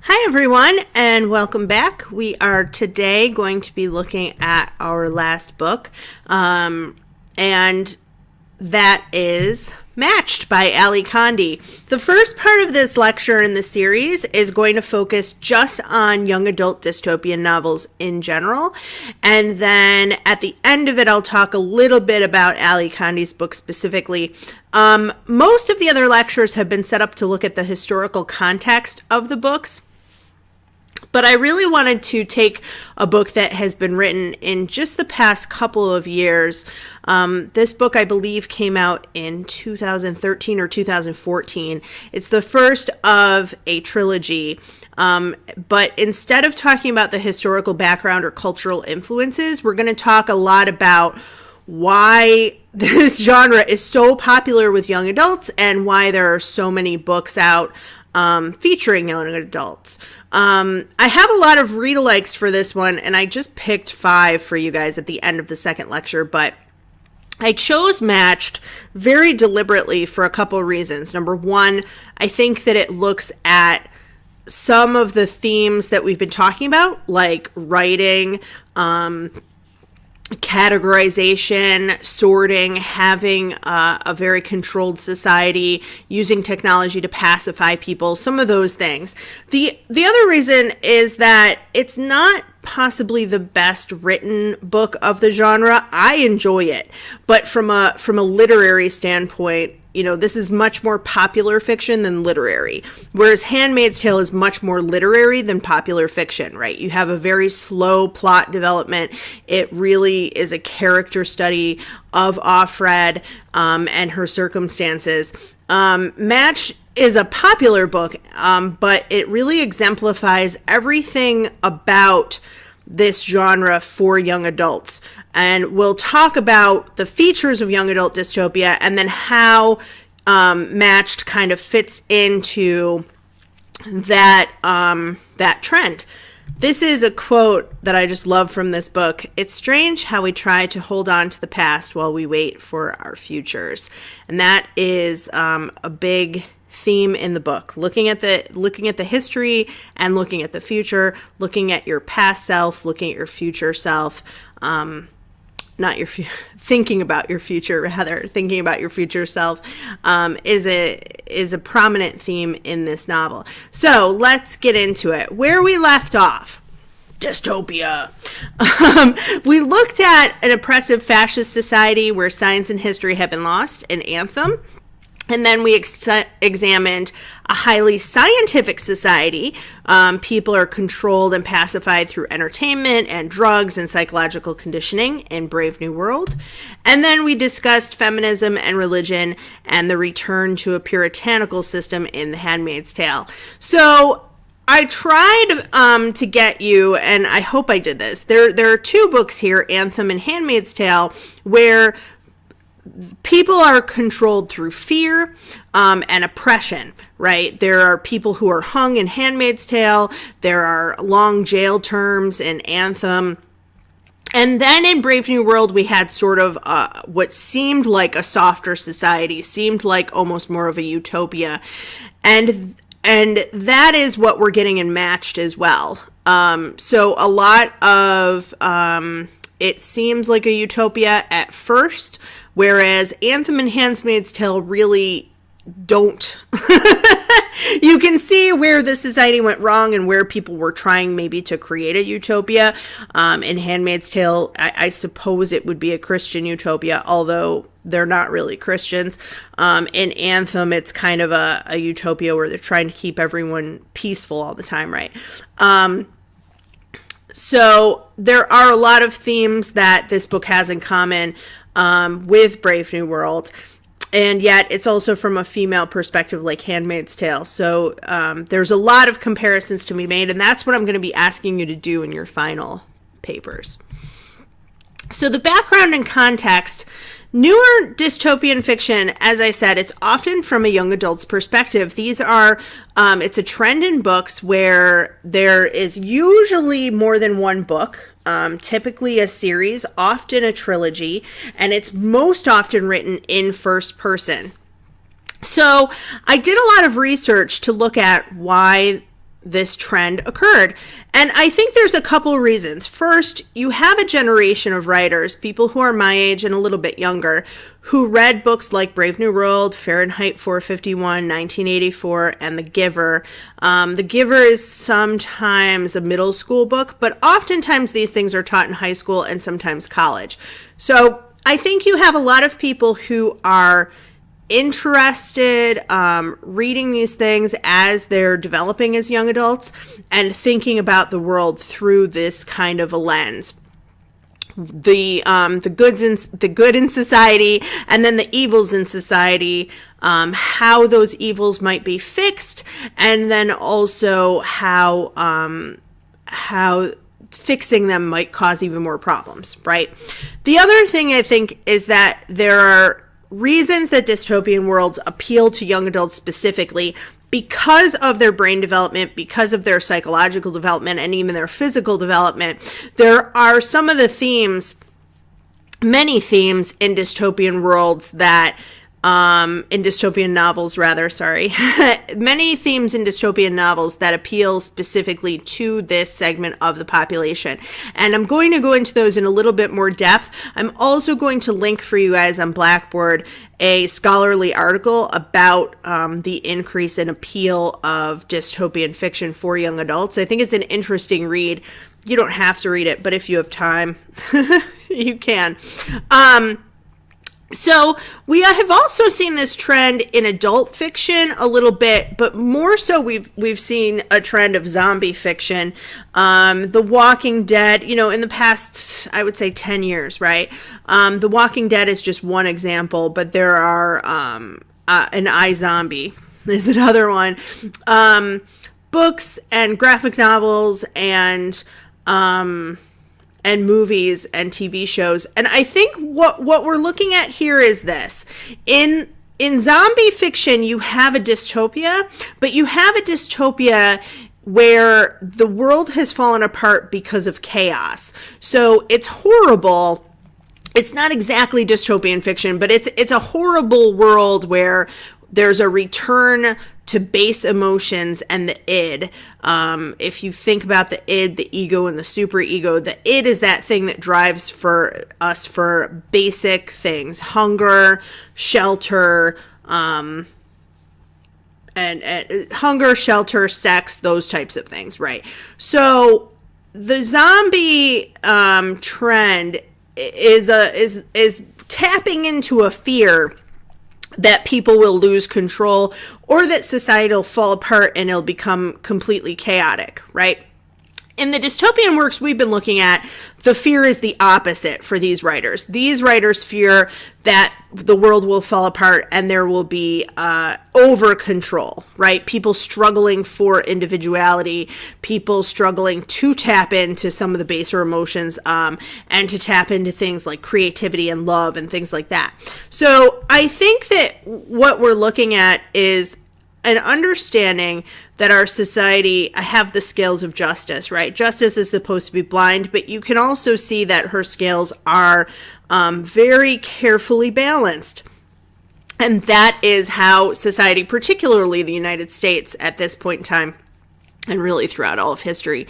Hi everyone, and welcome back. We are today going to be looking at our last book, and that is Matched by Ally Condie. The first part of this lecture in the series is going to focus just on young adult dystopian novels in general, and then at the end of it I'll talk a little bit about Ally Condie's book specifically. Most of the other lectures have been set up to look at the historical context of the books, but I really wanted to take a book that has been written in just the past couple of years. This book, I believe, came out in 2013 or 2014. It's the first of a trilogy. But instead of talking about the historical background or cultural influences, we're going to talk a lot about why this genre is so popular with young adults and why there are so many books out featuring young adults. I have a lot of read-alikes for this one, and I just picked 5 for you guys at the end of the second lecture, but I chose Matched very deliberately for a couple of reasons. Number one, I think that it looks at some of the themes that we've been talking about, like writing, categorization, sorting, having a very controlled society, using technology to pacify people, some of those things. The other reason is that it's not possibly the best written book of the genre. I enjoy it, but from a literary standpoint, this is much more popular fiction than literary, whereas Handmaid's Tale is much more literary than popular fiction, right? You have a very slow plot development. It really is a character study of Offred and her circumstances. Match is a popular book, but it really exemplifies everything about this genre for young adults. And we'll talk about the features of young adult dystopia and then how Matched kind of fits into that trend. This is a quote that I just love from this book. "It's strange how we try to hold on to the past while we wait for our futures." And that is a big theme in the book, looking at the history and looking at the future, looking at your past self, looking at your future self, thinking about your future, rather thinking about your future self, is a prominent theme in this novel. So let's get into it. Where we left off, dystopia. We looked at an oppressive fascist society where science and history have been lost, an anthem. And then we examined a highly scientific society. People are controlled and pacified through entertainment and drugs and psychological conditioning in Brave New World. And then we discussed feminism and religion and the return to a puritanical system in The Handmaid's Tale. So I tried to get you, and I hope I did this. There are 2 books here, Anthem and Handmaid's Tale, where people are controlled through fear and oppression, right? There are people who are hung in Handmaid's Tale. There are long jail terms in Anthem. And then in Brave New World, we had sort of what seemed like a softer society, seemed like almost more of a utopia. And that is what we're getting in Matched as well. So a lot of it seems like a utopia at first, whereas Anthem and Handmaid's Tale really don't. You can see where the society went wrong and where people were trying maybe to create a utopia. In Handmaid's Tale, I suppose it would be a Christian utopia, although they're not really Christians. In Anthem, it's kind of a utopia where they're trying to keep everyone peaceful all the time, right? So there are a lot of themes that this book has in common with Brave New World, and yet it's also from a female perspective like Handmaid's Tale. So there's a lot of comparisons to be made, and that's what I'm going to be asking you to do in your final papers. So the background and context. Newer dystopian fiction, as I said, it's often from a young adult's perspective. These are, it's a trend in books where there is usually more than one book, typically a series, often a trilogy, and it's most often written in first person. So I did a lot of research to look at why this trend occurred. And I think there's a couple reasons. First, you have a generation of writers, people who are my age and a little bit younger, who read books like Brave New World, Fahrenheit 451, 1984, and The Giver. The Giver is sometimes a middle school book, but oftentimes these things are taught in high school and sometimes college. So I think you have a lot of people who are interested, reading these things as they're developing as young adults and thinking about the world through this kind of a lens. The good in society, and then the evils in society, how those evils might be fixed, and then also how fixing them might cause even more problems, right? The other thing I think is that there are reasons that dystopian worlds appeal to young adults specifically because of their brain development, because of their psychological development, and even their physical development. There are some of the themes, many themes in dystopian worlds that in dystopian novels, rather, sorry. Many themes in dystopian novels that appeal specifically to this segment of the population. And I'm going to go into those in a little bit more depth. I'm also going to link for you guys on Blackboard a scholarly article about the increase in appeal of dystopian fiction for young adults. I think it's an interesting read. You don't have to read it, but if you have time, you can. So we have also seen this trend in adult fiction a little bit, but more so we've seen a trend of zombie fiction. The Walking Dead, in the past, I would say 10 years, right? The Walking Dead is just one example, but there are an iZombie is another one. Books and graphic novels and movies and TV shows. And I think what we're looking at here is this. In zombie fiction, you have a dystopia, but you have a dystopia where the world has fallen apart because of chaos. So it's horrible. It's not exactly dystopian fiction, but it's a horrible world where there's a return to base emotions and the id. If you think about the id, the ego, and the superego, the id is that thing that drives for us for basic things: hunger, shelter, and hunger, shelter, sex, those types of things, right? So the zombie trend is tapping into a fear that people will lose control or that society will fall apart and it'll become completely chaotic, right? In the dystopian works we've been looking at, the fear is the opposite for these writers. These writers fear that the world will fall apart and there will be over control, right? People struggling for individuality, people struggling to tap into some of the baser emotions and to tap into things like creativity and love and things like that. So I think that what we're looking at is an understanding that our society have the scales of justice, right? Justice is supposed to be blind, but you can also see that her scales are very carefully balanced. And that is how society, particularly the United States at this point in time, and really throughout all of history,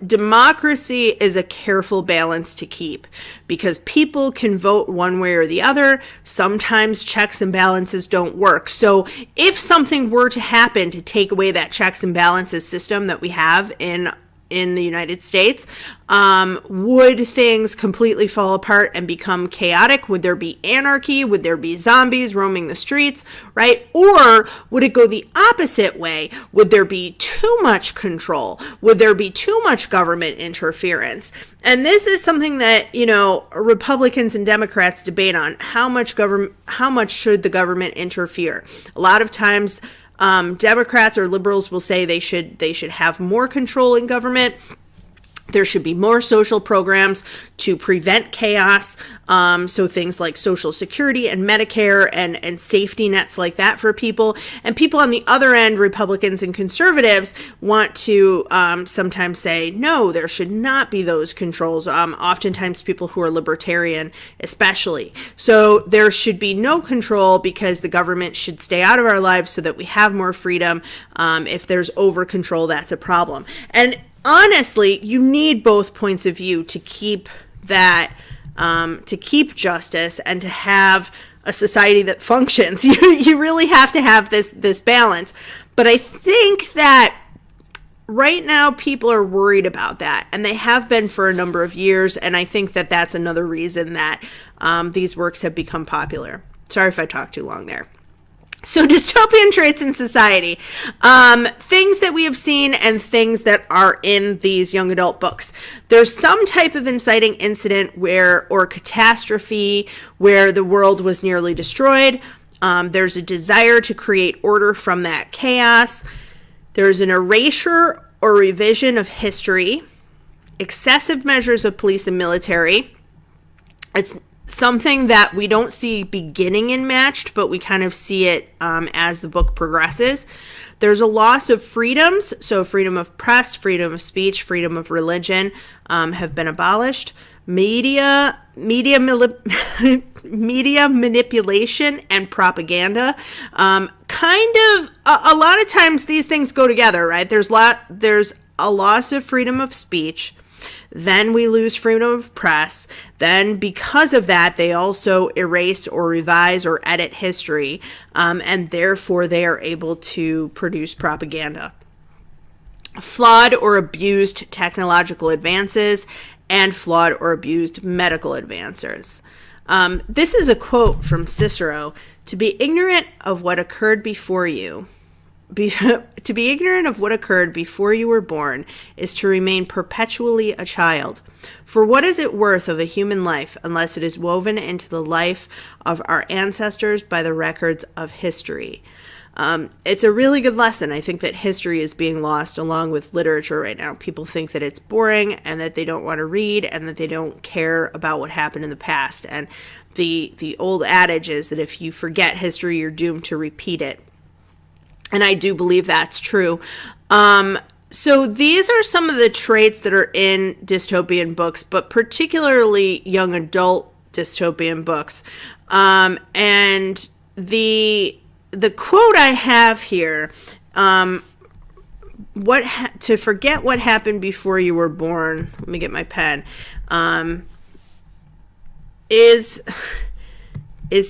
democracy is a careful balance to keep because people can vote one way or the other. Sometimes checks and balances don't work. So if something were to happen to take away that checks and balances system that we have in the United States, would things completely fall apart and become chaotic? Would there be anarchy? Would there be zombies roaming the streets, right? Or would it go the opposite way? Would there be too much control? Would there be too much government interference? And this is something that, Republicans and Democrats debate on. How much should the government interfere? A lot of times, Democrats or liberals will say they should have more control in government. There should be more social programs to prevent chaos. So things like Social Security and Medicare and safety nets like that for people. And people on the other end, Republicans and conservatives, want to sometimes say, no, there should not be those controls. Oftentimes people who are libertarian especially. So there should be no control because the government should stay out of our lives so that we have more freedom. If there's over control, that's a problem. And honestly, you need both points of view to keep that, to keep justice and to have a society that functions. You really have to have this balance. But I think that right now people are worried about that, and they have been for a number of years. And I think that that's another reason that these works have become popular. Sorry if I talked too long there. So dystopian traits in society, things that we have seen and things that are in these young adult books. There's some type of inciting incident or catastrophe where the world was nearly destroyed. There's a desire to create order from that chaos. There's an erasure or revision of history, excessive measures of police and military. It's something that we don't see beginning in Matched, but we kind of see it as the book progresses. There's a loss of freedoms, so freedom of press, freedom of speech, freedom of religion have been abolished. Media manipulation and propaganda. Kind of a lot of times these things go together, right? There's a loss of freedom of speech. Then we lose freedom of press. Then because of that, they also erase or revise or edit history. And therefore, they are able to produce propaganda. Flawed or abused technological advances and flawed or abused medical advances. This is a quote from Cicero. To be ignorant of what occurred before you. To be ignorant of what occurred before you were born is to remain perpetually a child. For what is it worth of a human life unless it is woven into the life of our ancestors by the records of history? It's a really good lesson. I think that history is being lost along with literature right now. People think that it's boring and that they don't want to read and that they don't care about what happened in the past. And the old adage is that if you forget history, you're doomed to repeat it. And I do believe that's true. So these are some of the traits that are in dystopian books, but particularly young adult dystopian books. And the quote I have here, to forget what happened before you were born, let me get my pen, is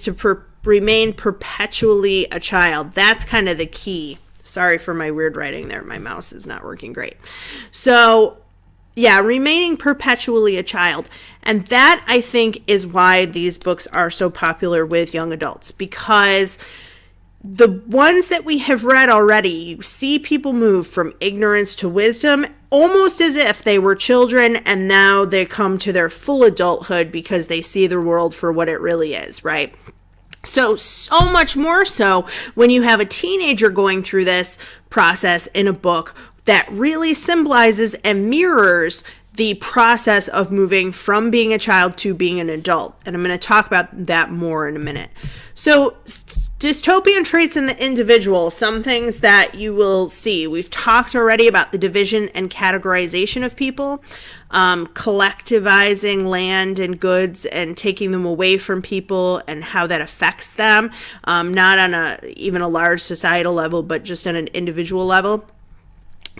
to remain perpetually a child. That's kind of the key. Sorry for my weird writing there. My mouse is not working great. So, yeah, remaining perpetually a child. And that, I think, is why these books are so popular with young adults. Because the ones that we have read already, you see people move from ignorance to wisdom almost as if they were children and now they come to their full adulthood because they see the world for what it really is, right? So much more so when you have a teenager going through this process in a book that really symbolizes and mirrors the process of moving from being a child to being an adult. And I'm going to talk about that more in a minute. So dystopian traits in the individual, some things that you will see. We've talked already about the division and categorization of people, collectivizing land and goods and taking them away from people and how that affects them, not on even a large societal level, but just on an individual level.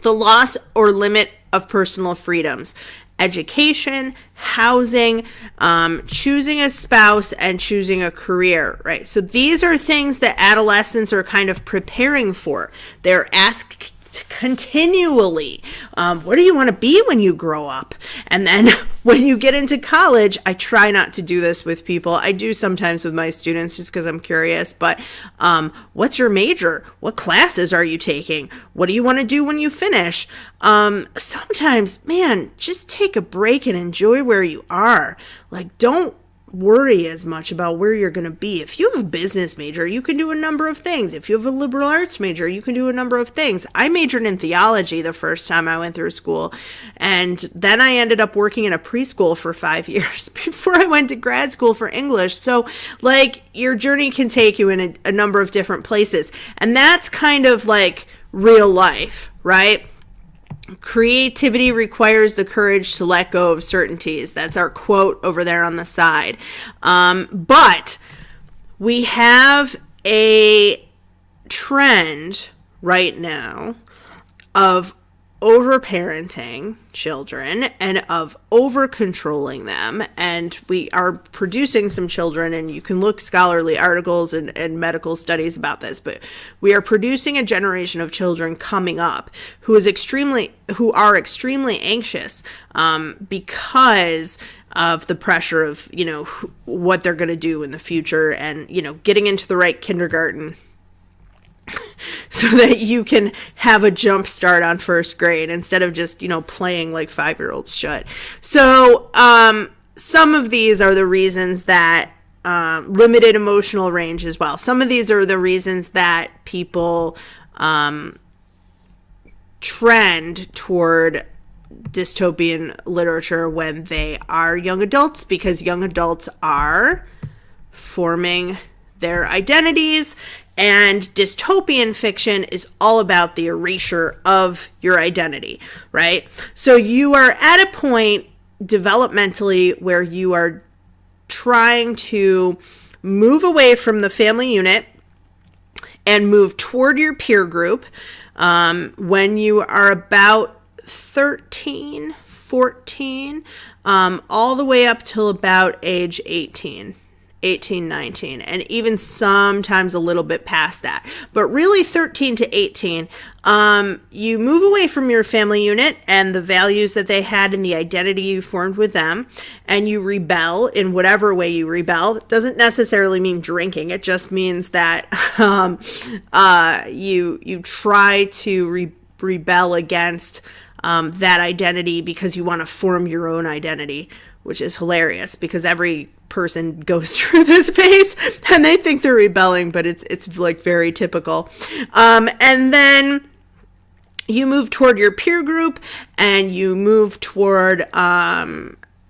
The loss or limit of personal freedoms, education, housing, choosing a spouse, and choosing a career, right? So these are things that adolescents are kind of preparing for. They're asked continually, what do you want to be when you grow up? And then when you get into college, I try not to do this with people. I do sometimes with my students just because I'm curious, but what's your major? What classes are you taking? What do you want to do when you finish? Sometimes, man, just take a break and enjoy where you are. Like, don't worry as much about where you're going to be. If you have a business major, you can do a number of things. If you have a liberal arts major, you can do a number of things. I majored in theology the first time I went through school, and then I ended up working in a preschool for 5 years before I went to grad school for English. So, like, your journey can take you in a number of different places, and that's kind of like real life, right? Creativity requires the courage to let go of certainties. That's our quote over there on the side. But we have a trend right now of over-parenting children and of over-controlling them, and we are producing some children, and you can look scholarly articles and medical studies about this, but we are producing a generation of children coming up who are extremely anxious because of the pressure of, what they're going to do in the future, and, getting into the right kindergarten so that you can have a jump start on first grade instead of just, playing like 5-year-olds should. So some of these are the reasons that limited emotional range as well. Some of these are the reasons that people trend toward dystopian literature when they are young adults, because young adults are forming their identities, and dystopian fiction is all about the erasure of your identity, right? So you are at a point developmentally where you are trying to move away from the family unit and move toward your peer group when you are about 13, 14, all the way up till about age 18, 19, and even sometimes a little bit past that. But really 13 to 18, you move away from your family unit and the values that they had and the identity you formed with them, and you rebel in whatever way you rebel. It doesn't necessarily mean drinking. It just means that you try to rebel against that identity because you want to form your own identity, which is hilarious because every person goes through this phase and they think they're rebelling, but it's like very typical. And then you move toward your peer group and you move toward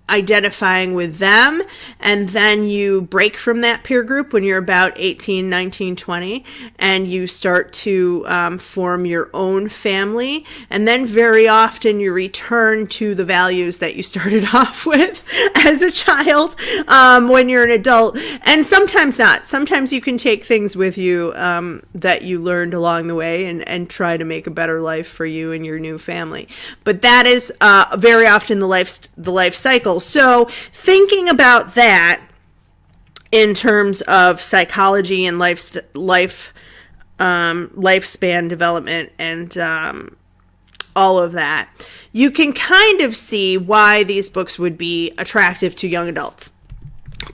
identifying with them, and then you break from that peer group when you're about 18, 19, 20, and you start to form your own family, and then very often you return to the values that you started off with as a child when you're an adult, and sometimes not. Sometimes you can take things with you that you learned along the way and try to make a better life for you and your new family. But that is very often the life cycle. So thinking about that in terms of psychology and lifespan development and all of that, you can kind of see why these books would be attractive to young adults.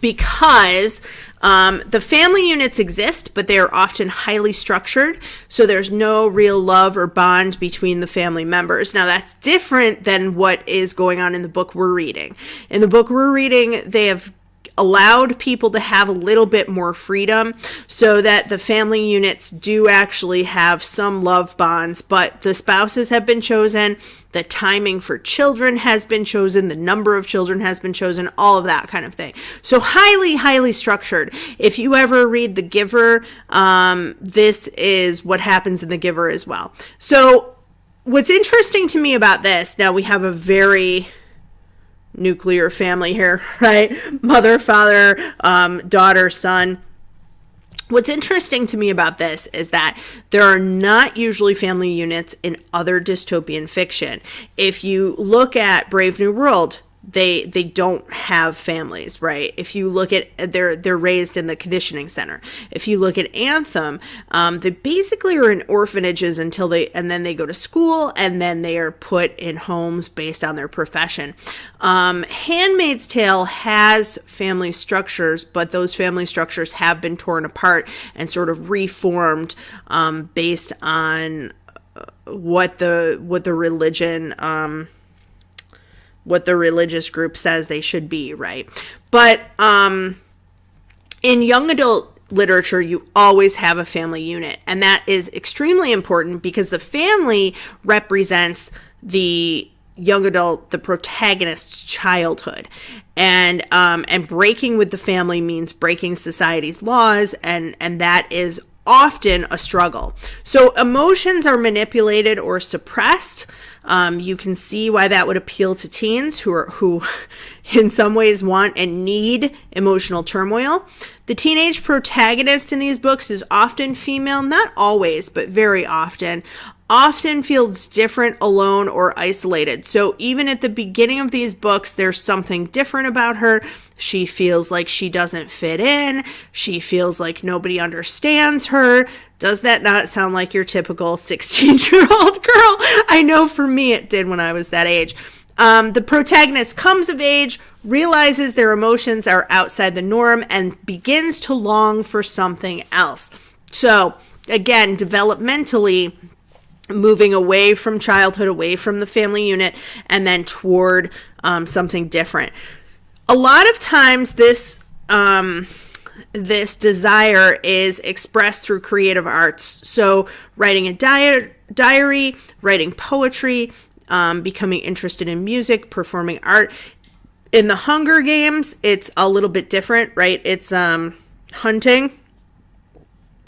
Because the family units exist, but they are often highly structured, so there's no real love or bond between the family members. Now, that's different than what is going on in the book we're reading. In the book we're reading, they have allowed people to have a little bit more freedom so that the family units do actually have some love bonds, but the spouses have been chosen, the timing for children has been chosen, the number of children has been chosen, all of that kind of thing. So highly, highly structured. If you ever read The Giver, this is what happens in The Giver as well. So what's interesting to me about this, now we have a very nuclear family here, right? Mother, father, daughter, son. What's interesting to me about this is that there are not usually family units in other dystopian fiction. If you look at Brave New World, they don't have families, right? If you look at, they're raised in the conditioning center. If you look at Anthem, they basically are in orphanages and then they go to school, and then they are put in homes based on their profession. Handmaid's Tale has family structures, but those family structures have been torn apart and sort of reformed based on what the religion what the religious group says they should be, right? But in young adult literature, you always have a family unit, and that is extremely important because the family represents the young adult, the protagonist's childhood, and breaking with the family means breaking society's laws, and that is often a struggle. So emotions are manipulated or suppressed. You can see why that would appeal to teens who in some ways want and need emotional turmoil. The teenage protagonist in these books is often female, not always, but very often feels different, alone, or isolated. So even at the beginning of these books, there's something different about her. She feels like she doesn't fit in. She feels like nobody understands her. Does that not sound like your typical 16-year-old girl? I know for me it did when I was that age. The protagonist comes of age, realizes their emotions are outside the norm, and begins to long for something else. So again, developmentally, moving away from childhood, away from the family unit, and then toward something different. A lot of times this desire is expressed through creative arts. So writing a diary, writing poetry, becoming interested in music, performing art. In the Hunger Games, it's a little bit different, right? It's hunting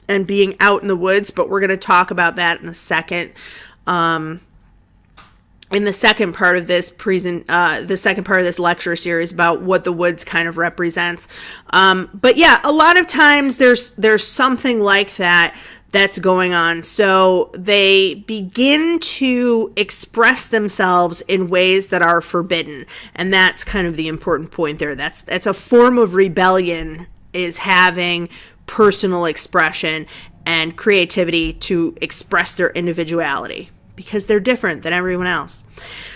and being out in the woods, but we're going to talk about that in a second. In the second part of this the second part of this lecture series about what the woods kind of represents. But yeah, a lot of times there's something like that that's going on. So they begin to express themselves in ways that are forbidden. And that's kind of the important point there. That's a form of rebellion, is having personal expression and creativity to express their individuality, because they're different than everyone else.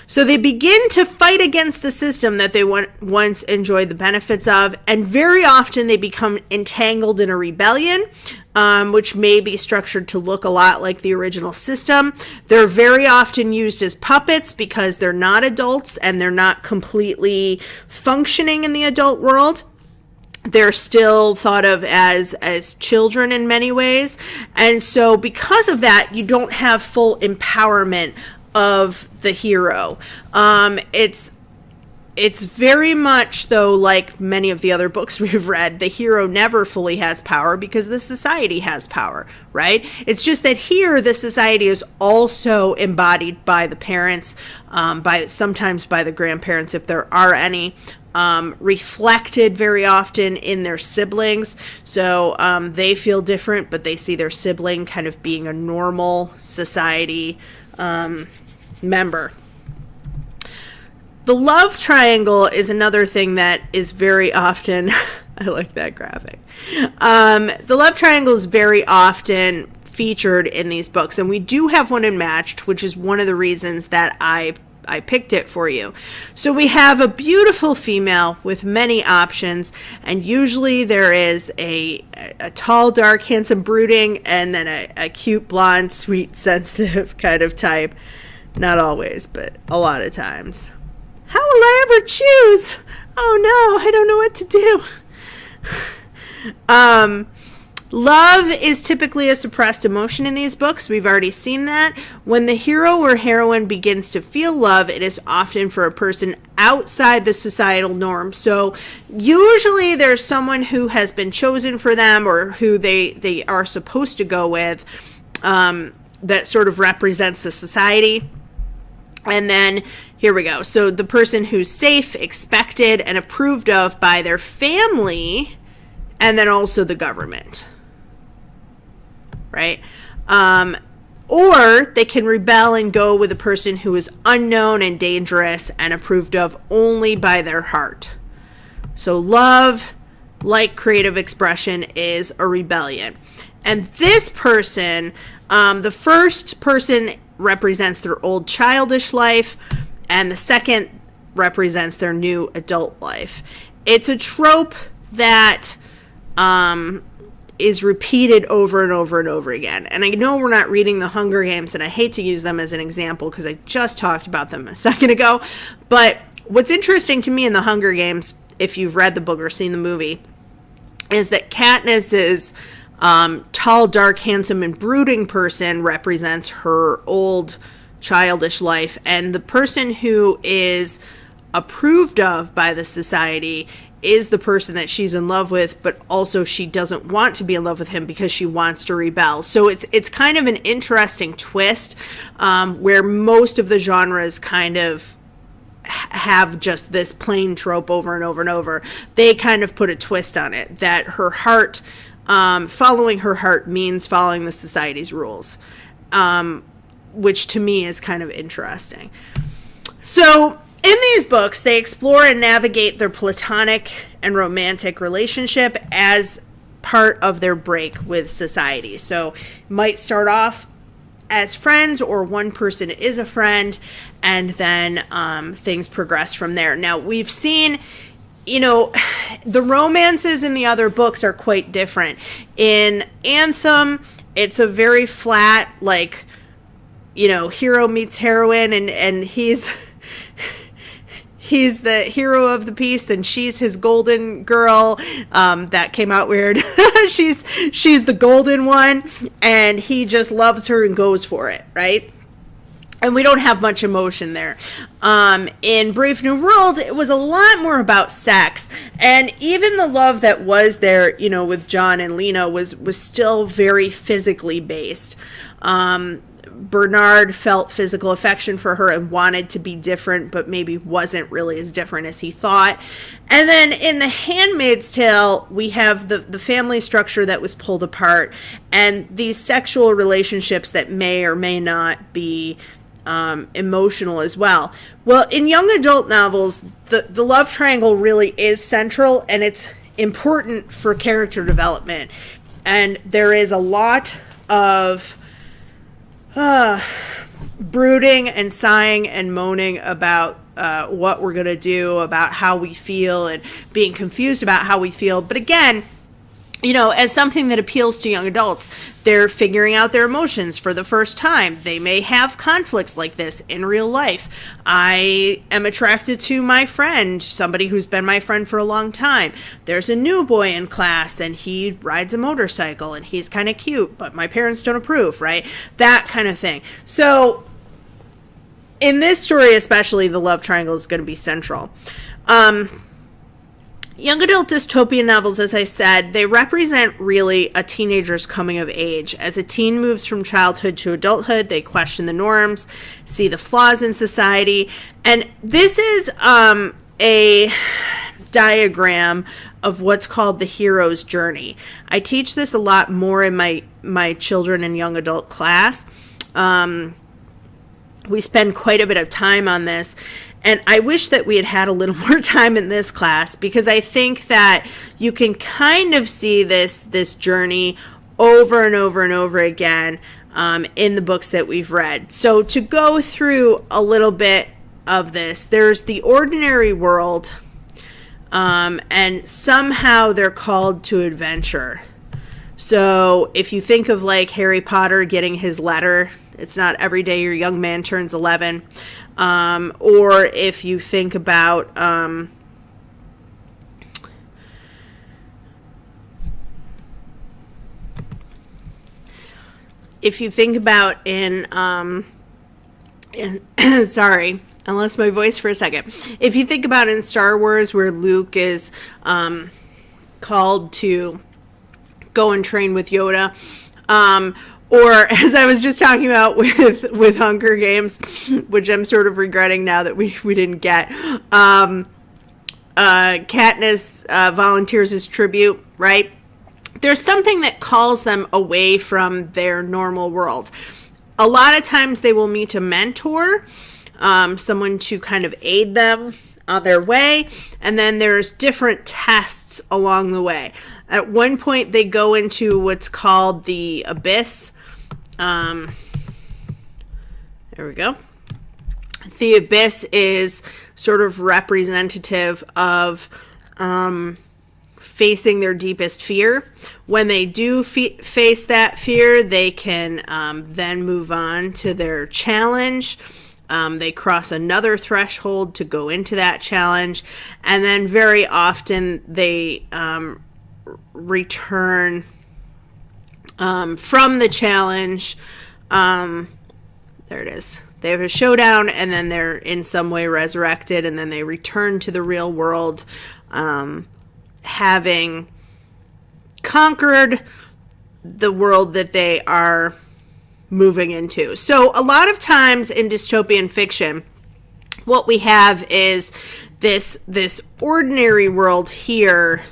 So they begin to fight against the system that they once enjoyed the benefits of, and very often they become entangled in a rebellion, which may be structured to look a lot like the original system. They're very often used as puppets because they're not adults and they're not completely functioning in the adult world. They're still thought of as children in many ways. And so because of that, you don't have full empowerment of the hero. It's very much, though, like many of the other books we've read, the hero never fully has power because the society has power, right? It's just that here the society is also embodied by the parents, sometimes by the grandparents if there are any, reflected very often in their siblings. So they feel different, but they see their sibling kind of being a normal society member. The love triangle is another thing that is very often, I like that graphic. The love triangle is very often featured in these books, and we do have one in Matched, which is one of the reasons that I picked it for you. So we have a beautiful female with many options, and usually there is a tall, dark, handsome, brooding, and then a cute, blonde, sweet, sensitive kind of type. Not always, but a lot of times. How will I ever choose? Oh no, I don't know what to do. Love is typically a suppressed emotion in these books. We've already seen that. When the hero or heroine begins to feel love, it is often for a person outside the societal norm. So usually there's someone who has been chosen for them or who they are supposed to go with, that sort of represents the society. And then here we go. So the person who's safe, expected, and approved of by their family, and then also the government. Right? Or they can rebel and go with a person who is unknown and dangerous and approved of only by their heart. So love, like creative expression, is a rebellion. And this person, the first person represents their old childish life, and the second represents their new adult life. It's a trope that is repeated over and over and over again. And I know we're not reading the Hunger Games, and I hate to use them as an example because I just talked about them a second ago, but what's interesting to me in the Hunger Games, if you've read the book or seen the movie, is that Katniss's tall, dark, handsome, and brooding person represents her old, childish life, and the person who is approved of by the society is the person that she's in love with, but also she doesn't want to be in love with him because she wants to rebel. So it's kind of an interesting twist, where most of the genres kind of have just this plain trope over and over and over. They kind of put a twist on it, that her heart, following her heart means following the society's rules, which to me is kind of interesting. So in these books, they explore and navigate their platonic and romantic relationship as part of their break with society. So might start off as friends, or one person is a friend, and then things progress from there. Now, we've seen, the romances in the other books are quite different. In Anthem, it's a very flat, hero meets heroine, and he's the hero of the piece, and she's his golden girl. That came out weird. she's the golden one, and he just loves her and goes for it, right? And we don't have much emotion there. In Brave New World, it was a lot more about sex, and even the love that was there, with John and Lena was still very physically based. Bernard felt physical affection for her and wanted to be different, but maybe wasn't really as different as he thought. And then in The Handmaid's Tale, we have the family structure that was pulled apart, and these sexual relationships that may or may not be emotional as well. Well, in young adult novels, the love triangle really is central, and it's important for character development. And there is a lot of brooding and sighing and moaning about what we're going to do, about how we feel, and being confused about how we feel. But again, as something that appeals to young adults, they're figuring out their emotions for the first time. They may have conflicts like this in real life. I am attracted to my friend, somebody who's been my friend for a long time. There's a new boy in class, and he rides a motorcycle, and he's kind of cute, but my parents don't approve, right? That kind of thing. So in this story especially, the love triangle is going to be central. Young adult dystopian novels, as I said, they represent really a teenager's coming of age. As a teen moves from childhood to adulthood, they question the norms, see the flaws in society. And this is a diagram of what's called the hero's journey. I teach this a lot more in my children and young adult class. We spend quite a bit of time on this. And I wish that we had had a little more time in this class, because I think that you can kind of see this journey over and over and over again in the books that we've read. So to go through a little bit of this, there's the ordinary world, and somehow they're called to adventure. So if you think of Harry Potter getting his letter, it's not every day your young man turns 11. Or if you think about in sorry, I lost my voice for a second. If you think about in Star Wars, where Luke is called to go and train with Yoda, or as I was just talking about with Hunger Games, which I'm sort of regretting now that we didn't get, Katniss volunteers as tribute, right? There's something that calls them away from their normal world. A lot of times they will meet a mentor, someone to kind of aid them on their way, and then there's different tests along the way. At one point they go into what's called the abyss. There we go. The abyss is sort of representative of facing their deepest fear. When they do face that fear, they can then move on to their challenge. They cross another threshold to go into that challenge. And then very often they return from the challenge. There it is. They have a showdown, and then they're in some way resurrected, and then they return to the real world, having conquered the world that they are moving into. So a lot of times in dystopian fiction, what we have is this ordinary world here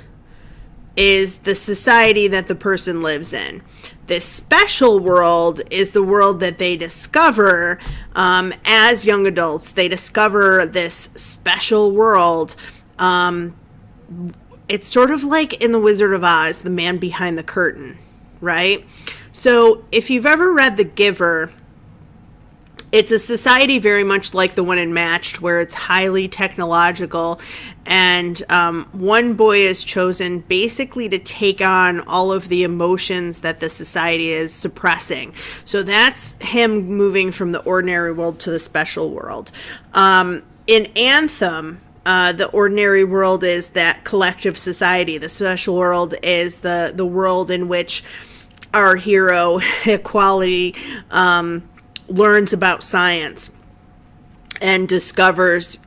is the society that the person lives in. This special world is the world that they discover as young adults. They discover this special world. It's sort of like in The Wizard of Oz, the man behind the curtain, right? So if you've ever read The Giver, it's a society very much like the one in Matched, where it's highly technological, and one boy is chosen basically to take on all of the emotions that the society is suppressing. So that's him moving from the ordinary world to the special world. In Anthem, the ordinary world is that collective society. The special world is the world in which our hero, Equality, learns about science and rediscovers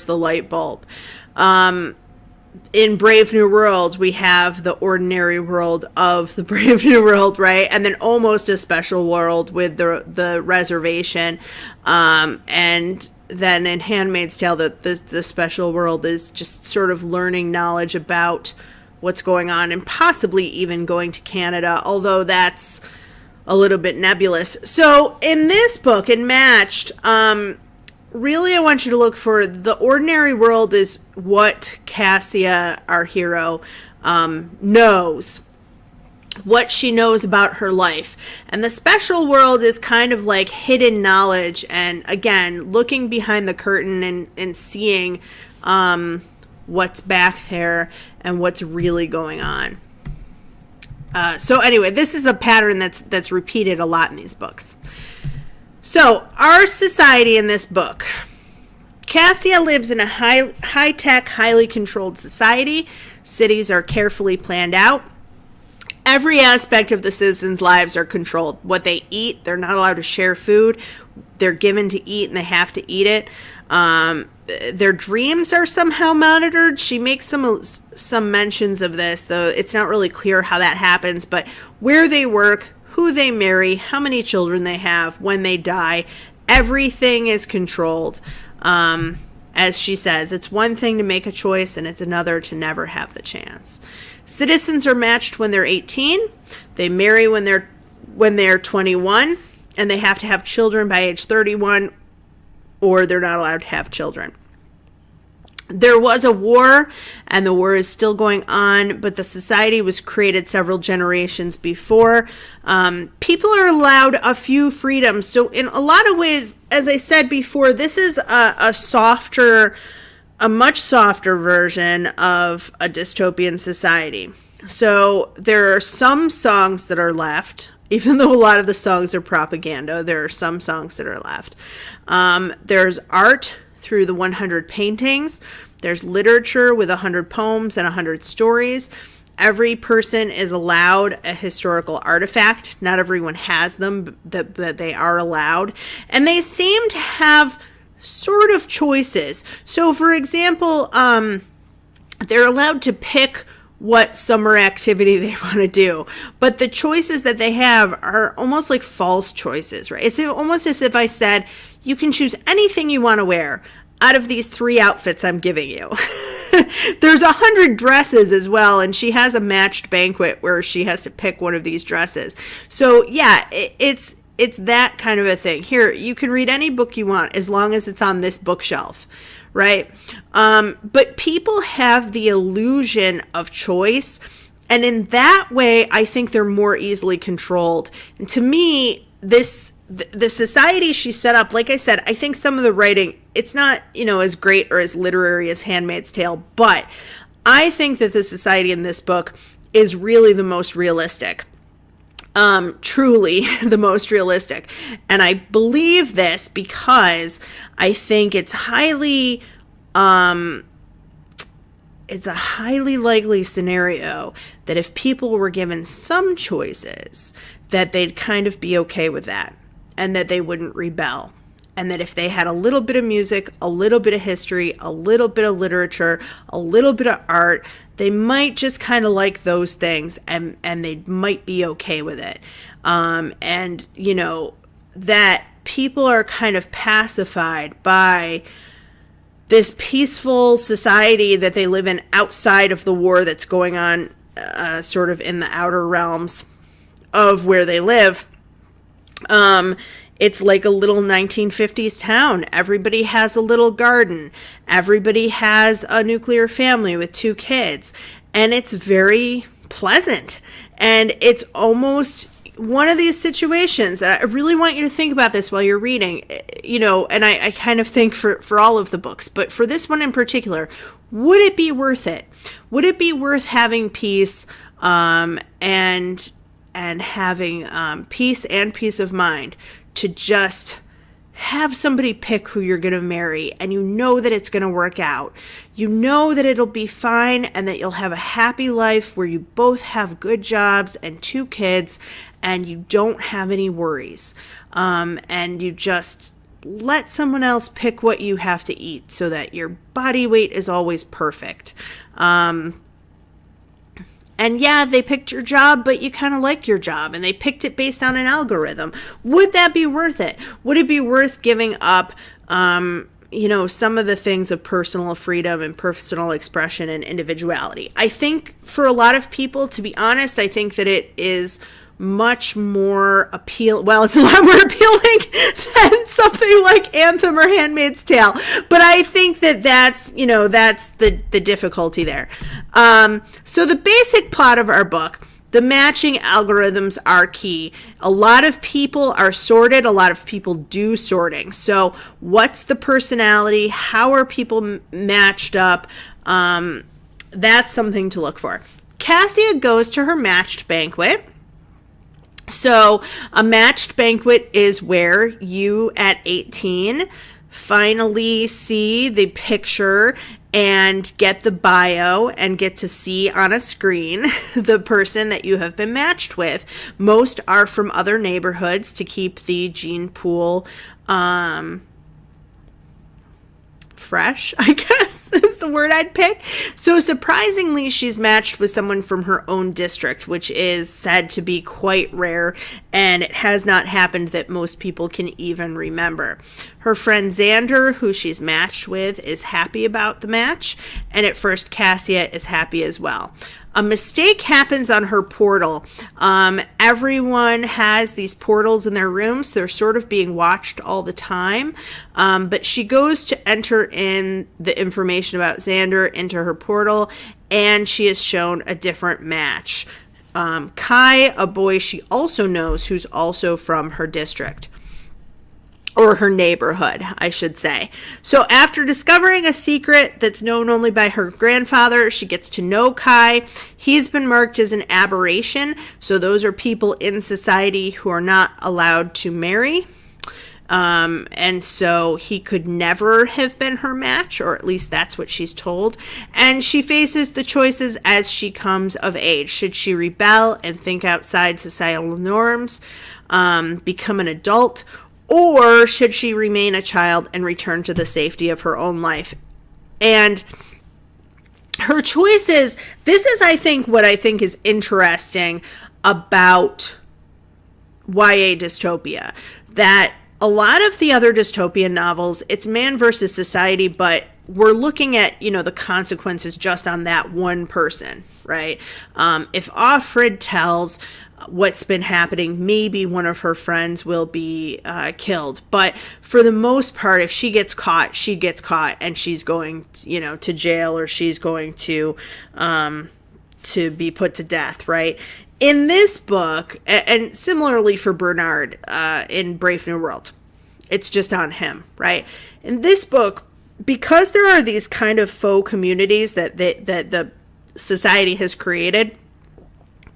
the light bulb. In Brave New World, we have the ordinary world of the Brave New World, right? And then almost a special world with the reservation. And then in Handmaid's Tale, the special world is just sort of learning knowledge about what's going on, and possibly even going to Canada, although that's a little bit nebulous. So in this book, in Matched, really I want you to look for the ordinary world is what Cassia, our hero, knows. What she knows about her life. And the special world is kind of like hidden knowledge, and again, looking behind the curtain and seeing what's back there and what's really going on. So anyway, this is a pattern that's repeated a lot in these books. So our society in this book, Cassia lives in a high-tech, highly controlled society. Cities are carefully planned out. Every aspect of the citizens' lives are controlled. What they eat, they're not allowed to share food. They're given to eat, and they have to eat it. Their dreams are somehow monitored. She makes some mentions of this, though it's not really clear how that happens. But where they work, who they marry, how many children they have, when they die, everything is controlled. As she says, it's one thing to make a choice, and it's another to never have the chance. Citizens are matched when they're 18. They marry when they're 21, and they have to have children by age 31, or they're not allowed to have children. There was a war, and the war is still going on, but the society was created several generations before. People are allowed a few freedoms. So in a lot of ways, as I said before, this is a much softer version of a dystopian society. So there are some songs that are left. Even though a lot of the songs are propaganda, there are some songs that are left. There's art through the 100 paintings. There's literature with 100 poems and 100 stories. Every person is allowed a historical artifact. Not everyone has them, but they are allowed. And they seem to have sort of choices. So, for example, they're allowed to pick what summer activity they want to do, but the choices that they have are almost like false choices, right? It's almost as if I said, you can choose anything you want to wear out of these 3 outfits I'm giving you. There's 100 dresses as well, and she has a matched banquet where she has to pick one of these dresses. So yeah, it's that kind of a thing. Here, you can read any book you want as long as it's on this bookshelf, right? But people have the illusion of choice, and in that way, I think they're more easily controlled. And to me, the society she set up, like I said, I think some of the writing, it's not, as great or as literary as Handmaid's Tale, but I think that the society in this book is really the most realistic. truly the most realistic. And I believe this because I think it's a highly likely scenario that if people were given some choices, that they'd kind of be okay with that and that they wouldn't rebel. And that if they had a little bit of music, a little bit of history, a little bit of literature, a little bit of art, they might just kind of like those things and they might be okay with it. And, you know, that people are kind of pacified by this peaceful society that they live in outside of the war that's going on sort of in the outer realms of where they live. It's like a little 1950s town. Everybody has a little garden. Everybody has a nuclear family with 2 kids. And it's very pleasant. And it's almost one of these situations that I really want you to think about this while you're reading, you know, and I kind of think for all of the books, but for this one in particular, would it be worth it? Would it be worth having peace and having peace and peace of mind to just have somebody pick who you're going to marry, and you know that it's going to work out. You know that it'll be fine and that you'll have a happy life where you both have good jobs and 2 kids and you don't have any worries. And you just let someone else pick what you have to eat so that your body weight is always perfect. And yeah, they picked your job, but you kind of like your job, and they picked it based on an algorithm. Would that be worth it? Would it be worth giving up, you know, some of the things of personal freedom and personal expression and individuality? I think for a lot of people, to be honest, I think that it is much more it's a lot more appealing than something like Anthem or Handmaid's Tale. But I think that that's the difficulty there. So the basic plot of our book, the matching algorithms are key. A lot of people are sorted. A lot of people do sorting. So what's the personality? How are people matched up? That's something to look for. Cassia goes to her matched banquet. So a matched banquet is where you at 18 finally see the picture and get the bio and get to see on a screen the person that you have been matched with. Most are from other neighborhoods to keep the gene pool fresh, I guess is the word I'd pick. So surprisingly, she's matched with someone from her own district, which is said to be quite rare, and it has not happened that most people can even remember. Her friend Xander, who she's matched with, is happy about the match, and at first Cassia is happy as well. A mistake happens on her portal. Everyone has these portals in their rooms. They're sort of being watched all the time. But she goes to enter in the information about Xander into her portal, and she is shown a different match. Kai, a boy she also knows who's also from her district. Or her neighborhood, I should say. So after discovering a secret that's known only by her grandfather, she gets to know Kai. He's been marked as an aberration. So those are people in society who are not allowed to marry. And so he could never have been her match, or at least that's what she's told. And she faces the choices as she comes of age. Should she rebel and think outside societal norms, become an adult, or should she remain a child and return to the safety of her own life? And her choices, this is, I think, what I think is interesting about YA dystopia. That a lot of the other dystopian novels, it's man versus society, but we're looking at, the consequences just on that one person, right? If Offred tells what's been happening, maybe one of her friends will be killed. But for the most part, if she gets caught, and she's going, to jail, or she's going to be put to death, right? In this book, and similarly for Bernard in Brave New World, it's just on him, right? In this book, because there are these kind of faux communities that the society has created,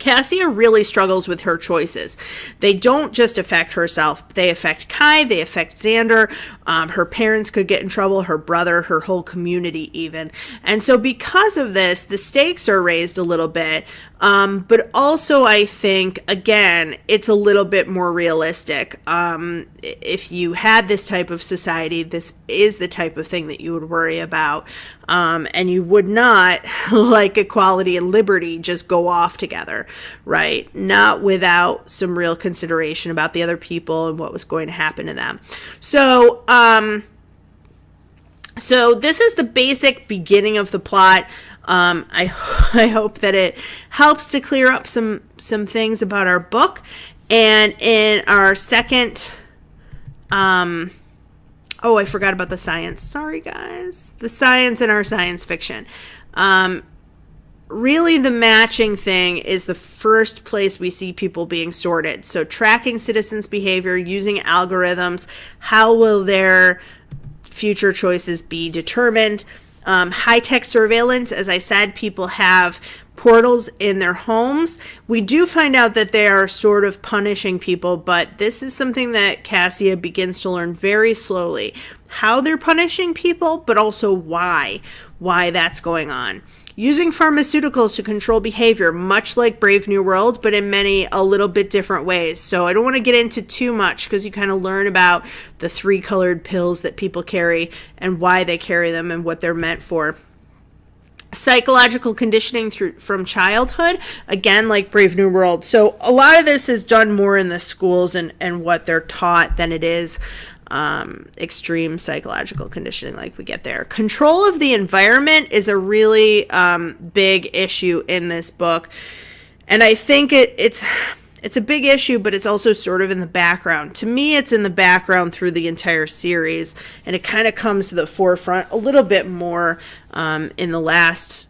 Cassia really struggles with her choices. They don't just affect herself. They affect Kai. They affect Xander. Her parents could get in trouble, her brother, her whole community even. And so because of this, the stakes are raised a little bit. But also I think, again, it's a little bit more realistic. If you had this type of society, this is the type of thing that you would worry about. And you would not, like equality and liberty, just go off together, right? Not without some real consideration about the other people and what was going to happen to them. So, so this is the basic beginning of the plot. I hope that it helps to clear up some things about our book. And in our second, oh, I forgot about the science. Sorry, guys. The science in our science fiction. Really, the matching thing is the first place we see people being sorted. So tracking citizens' behavior, using algorithms. How will their future choices be determined? High-tech surveillance. As I said, people have portals in their homes. We do find out that they are sort of punishing people, but this is something that Cassia begins to learn very slowly. How they're punishing people, but also why that's going on. Using pharmaceuticals to control behavior, much like Brave New World, but in many a little bit different ways. So I don't want to get into too much because you kind of learn about the 3 colored pills that people carry and why they carry them and what they're meant for. Psychological conditioning from childhood, again, like Brave New World. So a lot of this is done more in the schools and what they're taught than it is extreme psychological conditioning like we get there. Control of the environment is a really big issue in this book. And I think it's a big issue, but it's also sort of in the background. To me, it's in the background through the entire series, and it kind of comes to the forefront a little bit more in the last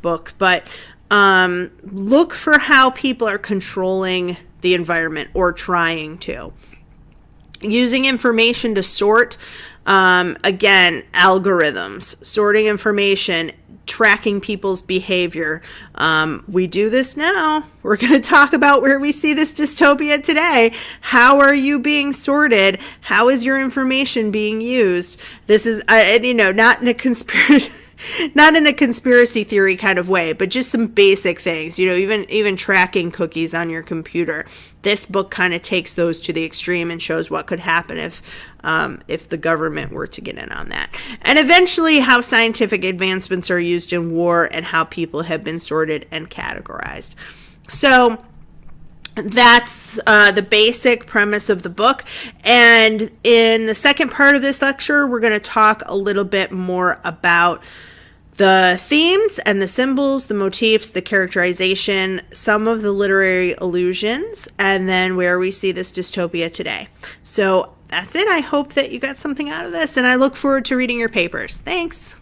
book. But look for how people are controlling the environment or trying to. Using information to sort, again, algorithms, sorting information, tracking people's behavior. We do this now. We're going to talk about where we see this dystopia today. How are you being sorted? How is your information being used? This is, not in a conspiracy. Not in a conspiracy theory kind of way, but just some basic things, even tracking cookies on your computer. This book kind of takes those to the extreme and shows what could happen if the government were to get in on that. And eventually how scientific advancements are used in war and how people have been sorted and categorized. So that's the basic premise of the book. And in the second part of this lecture, we're going to talk a little bit more about the themes and the symbols, the motifs, the characterization, some of the literary allusions, and then where we see this dystopia today. So that's it. I hope that you got something out of this, and I look forward to reading your papers. Thanks.